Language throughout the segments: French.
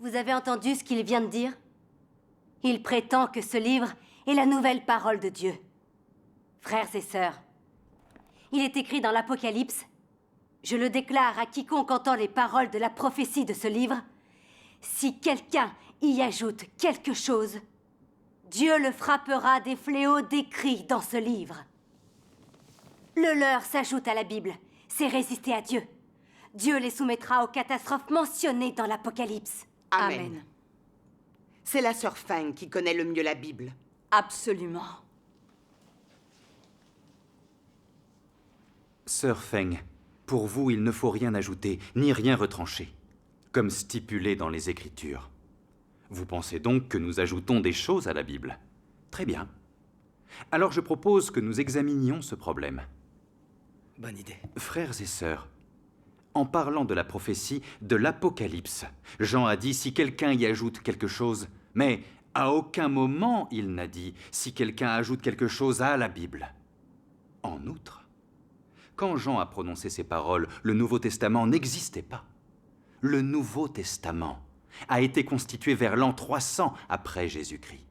Vous avez entendu ce qu'il vient de dire? Il prétend que ce livre est la nouvelle parole de Dieu. Frères et sœurs, il est écrit dans l'Apocalypse. Je le déclare à quiconque entend les paroles de la prophétie de ce livre. Si quelqu'un y ajoute quelque chose, Dieu le frappera des fléaux décrits dans ce livre. Le leur s'ajoute à la Bible, c'est résister à Dieu. Dieu les soumettra aux catastrophes mentionnées dans l'Apocalypse. Amen. C'est la sœur Feng qui connaît le mieux la Bible. Absolument. Sœur Feng, pour vous, il ne faut rien ajouter, ni rien retrancher, comme stipulé dans les Écritures. Vous pensez donc que nous ajoutons des choses à la Bible? Très bien. Alors je propose que nous examinions ce problème. Bonne idée. Frères et sœurs, en parlant de la prophétie de l'Apocalypse, Jean a dit si quelqu'un y ajoute quelque chose, mais à aucun moment il n'a dit si quelqu'un ajoute quelque chose à la Bible. En outre, quand Jean a prononcé ces paroles, le Nouveau Testament n'existait pas. Le Nouveau Testament a été constitué vers l'an 300 après Jésus-Christ.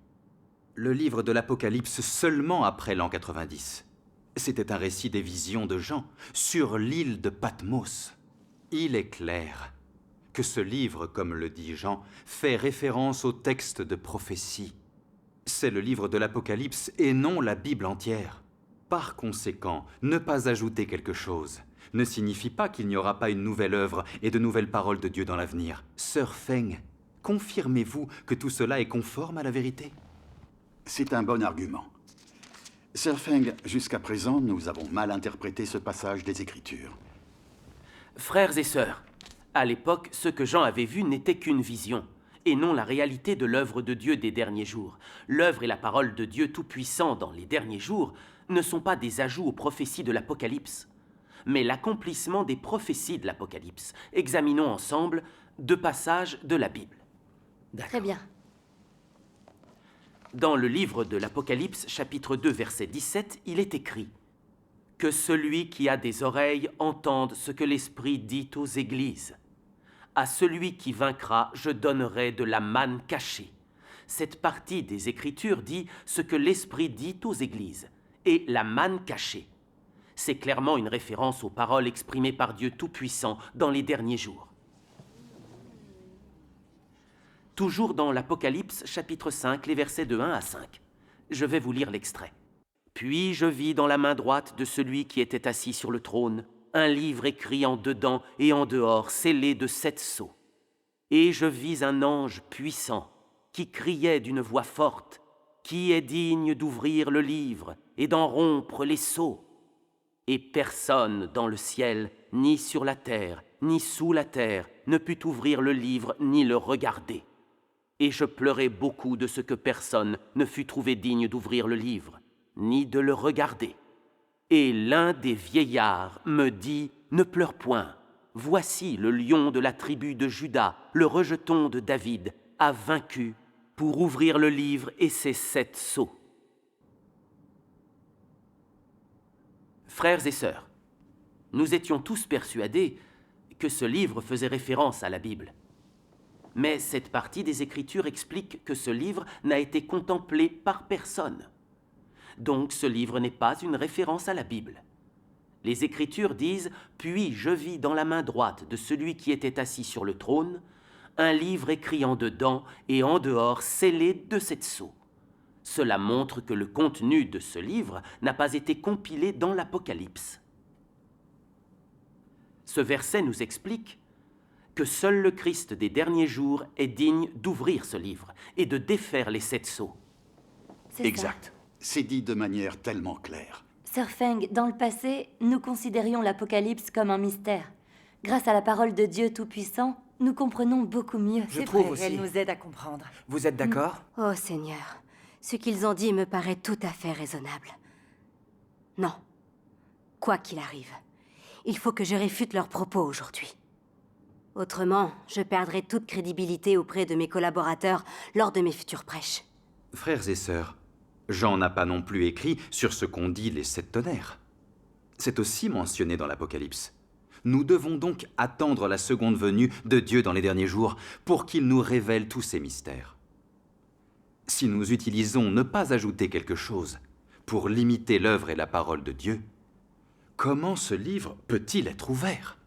Le livre de l'Apocalypse seulement après l'an 90. C'était un récit des visions de Jean sur l'île de Patmos. Il est clair que ce livre, comme le dit Jean, fait référence au texte de prophétie. C'est le livre de l'Apocalypse et non la Bible entière. Par conséquent, ne pas ajouter quelque chose ne signifie pas qu'il n'y aura pas une nouvelle œuvre et de nouvelles paroles de Dieu dans l'avenir. Sœur Feng, confirmez-vous que tout cela est conforme à la vérité? C'est un bon argument. Sœur Feng, jusqu'à présent, nous avons mal interprété ce passage des Écritures. Frères et sœurs, à l'époque, ce que Jean avait vu n'était qu'une vision, et non la réalité de l'œuvre de Dieu des derniers jours. L'œuvre et la parole de Dieu Tout-Puissant dans les derniers jours ne sont pas des ajouts aux prophéties de l'Apocalypse, mais l'accomplissement des prophéties de l'Apocalypse. Examinons ensemble 2 passages de la Bible. Très bien. Dans le livre de l'Apocalypse, chapitre 2, verset 17, il est écrit « Que celui qui a des oreilles entende ce que l'Esprit dit aux églises. À celui qui vaincra, je donnerai de la manne cachée. » Cette partie des Écritures dit ce que l'Esprit dit aux églises, et la manne cachée. C'est clairement une référence aux paroles exprimées par Dieu Tout-Puissant dans les derniers jours. Toujours dans l'Apocalypse, chapitre 5, les versets de 1 à 5. Je vais vous lire l'extrait. « Puis je vis dans la main droite de celui qui était assis sur le trône un livre écrit en dedans et en dehors, scellé de 7 sceaux. Et je vis un ange puissant qui criait d'une voix forte, « Qui est digne d'ouvrir le livre et d'en rompre les sceaux ?» Et personne dans le ciel, ni sur la terre, ni sous la terre, ne put ouvrir le livre ni le regarder. Et je pleurai beaucoup de ce que personne ne fut trouvé digne d'ouvrir le livre, ni de le regarder. Et l'un des vieillards me dit, « Ne pleure point, voici le lion de la tribu de Juda, le rejeton de David, a vaincu pour ouvrir le livre et ses 7 sceaux. » Frères et sœurs, nous étions tous persuadés que ce livre faisait référence à la Bible. Mais cette partie des Écritures explique que ce livre n'a été contemplé par personne. Donc ce livre n'est pas une référence à la Bible. Les Écritures disent « Puis je vis dans la main droite de celui qui était assis sur le trône un livre écrit en dedans et en dehors scellé de 7 sceaux. » Cela montre que le contenu de ce livre n'a pas été compilé dans l'Apocalypse. Ce verset nous explique que seul le Christ des derniers jours est digne d'ouvrir ce livre et de défaire les 7 sceaux. Exact. C'est dit de manière tellement claire. Sœur Feng, dans le passé, nous considérions l'Apocalypse comme un mystère. Grâce à la parole de Dieu Tout-Puissant, nous comprenons beaucoup mieux. Je trouve aussi. Elle nous aide à comprendre. Vous êtes d'accord? Oh Seigneur, ce qu'ils ont dit me paraît tout à fait raisonnable. Non. Quoi qu'il arrive, il faut que je réfute leurs propos aujourd'hui. Autrement, je perdrai toute crédibilité auprès de mes collaborateurs lors de mes futures prêches. Frères et sœurs, Jean n'a pas non plus écrit sur ce qu'ont dit les 7 tonnerres. C'est aussi mentionné dans l'Apocalypse. Nous devons donc attendre la seconde venue de Dieu dans les derniers jours pour qu'il nous révèle tous ces mystères. Si nous utilisons ne pas ajouter quelque chose pour limiter l'œuvre et la parole de Dieu, comment ce livre peut-il être ouvert?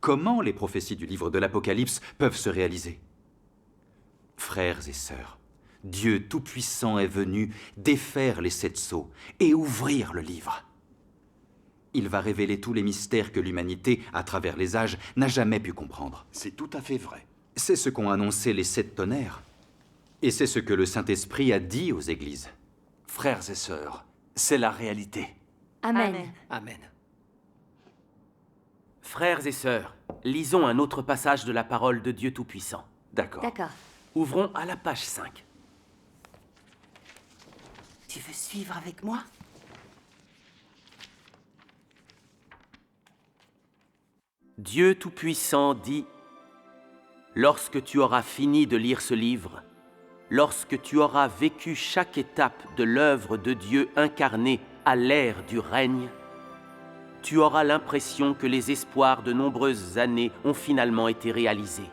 Comment les prophéties du livre de l'Apocalypse peuvent se réaliser? Frères et sœurs, Dieu Tout-Puissant est venu défaire les 7 sceaux et ouvrir le livre. Il va révéler tous les mystères que l'humanité, à travers les âges, n'a jamais pu comprendre. C'est tout à fait vrai. C'est ce qu'ont annoncé les 7 tonnerres. Et c'est ce que le Saint-Esprit a dit aux églises. Frères et sœurs, c'est la réalité. Amen. Amen. Frères et sœurs, lisons un autre passage de la parole de Dieu Tout-Puissant. D'accord. D'accord. Ouvrons à la page 5. Tu veux suivre avec moi? Dieu Tout-Puissant dit « Lorsque tu auras fini de lire ce livre, lorsque tu auras vécu chaque étape de l'œuvre de Dieu incarnée à l'ère du règne, tu auras l'impression que les espoirs de nombreuses années ont finalement été réalisés.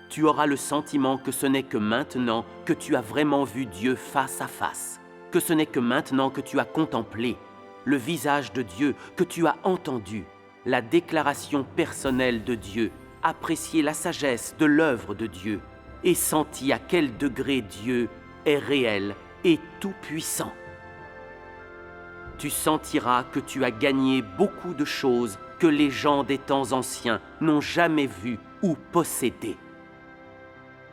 Tu auras le sentiment que ce n'est que maintenant que tu as vraiment vu Dieu face à face, que ce n'est que maintenant que tu as contemplé le visage de Dieu, que tu as entendu la déclaration personnelle de Dieu, apprécié la sagesse de l'œuvre de Dieu et senti à quel degré Dieu est réel et tout-puissant. Tu sentiras que tu as gagné beaucoup de choses que les gens des temps anciens n'ont jamais vues ou possédées.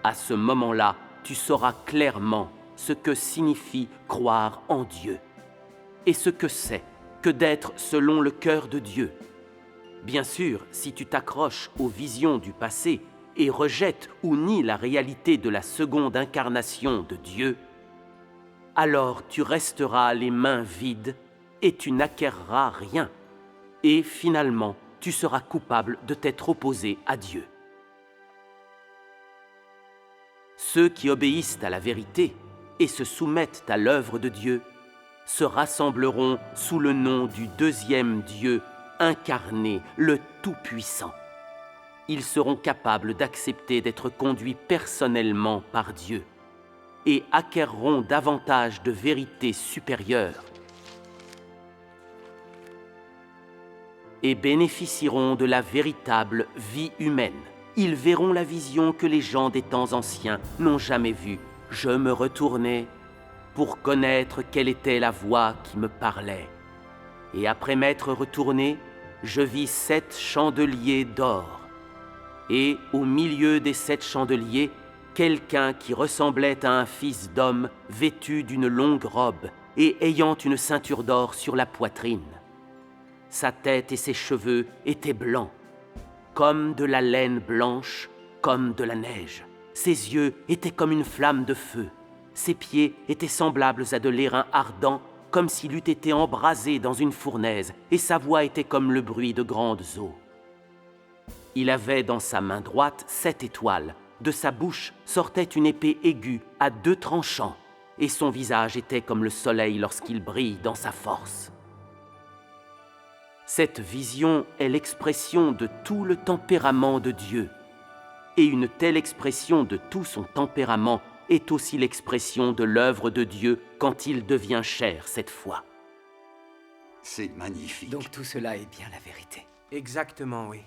À ce moment-là, tu sauras clairement ce que signifie croire en Dieu et ce que c'est que d'être selon le cœur de Dieu. Bien sûr, si tu t'accroches aux visions du passé et rejettes ou nies la réalité de la seconde incarnation de Dieu, alors tu resteras les mains vides et tu n'acquerras rien. Et finalement, tu seras coupable de t'être opposé à Dieu. Ceux qui obéissent à la vérité et se soumettent à l'œuvre de Dieu se rassembleront sous le nom du deuxième Dieu incarné, le Tout-Puissant. Ils seront capables d'accepter d'être conduits personnellement par Dieu et acquerront davantage de vérité supérieure et bénéficieront de la véritable vie humaine. Ils verront la vision que les gens des temps anciens n'ont jamais vue. Je me retournai pour connaître quelle était la voix qui me parlait. Et après m'être retourné, je vis 7 chandeliers d'or. Et au milieu des 7 chandeliers, quelqu'un qui ressemblait à un fils d'homme vêtu d'une longue robe et ayant une ceinture d'or sur la poitrine. Sa tête et ses cheveux étaient blancs, comme de la laine blanche, comme de la neige. Ses yeux étaient comme une flamme de feu. Ses pieds étaient semblables à de l'airain ardent, comme s'il eût été embrasé dans une fournaise, et sa voix était comme le bruit de grandes eaux. Il avait dans sa main droite 7 étoiles. De sa bouche sortait une épée aiguë à 2 tranchants, et son visage était comme le soleil lorsqu'il brille dans sa force. Cette vision est l'expression de tout le tempérament de Dieu, et une telle expression de tout son tempérament est aussi l'expression de l'œuvre de Dieu quand il devient chair cette fois. C'est magnifique. Donc tout cela est bien la vérité. Exactement, oui.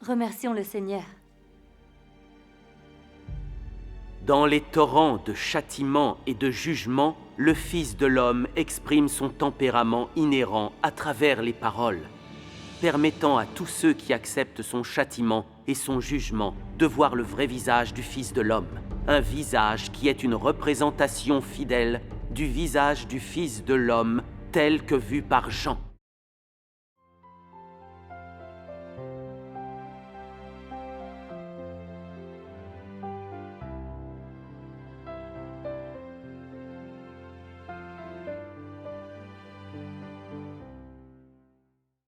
Remercions le Seigneur. Dans les torrents de châtiment et de jugement, le Fils de l'homme exprime son tempérament inhérent à travers les paroles, permettant à tous ceux qui acceptent son châtiment et son jugement de voir le vrai visage du Fils de l'homme, un visage qui est une représentation fidèle du visage du Fils de l'homme tel que vu par Jean.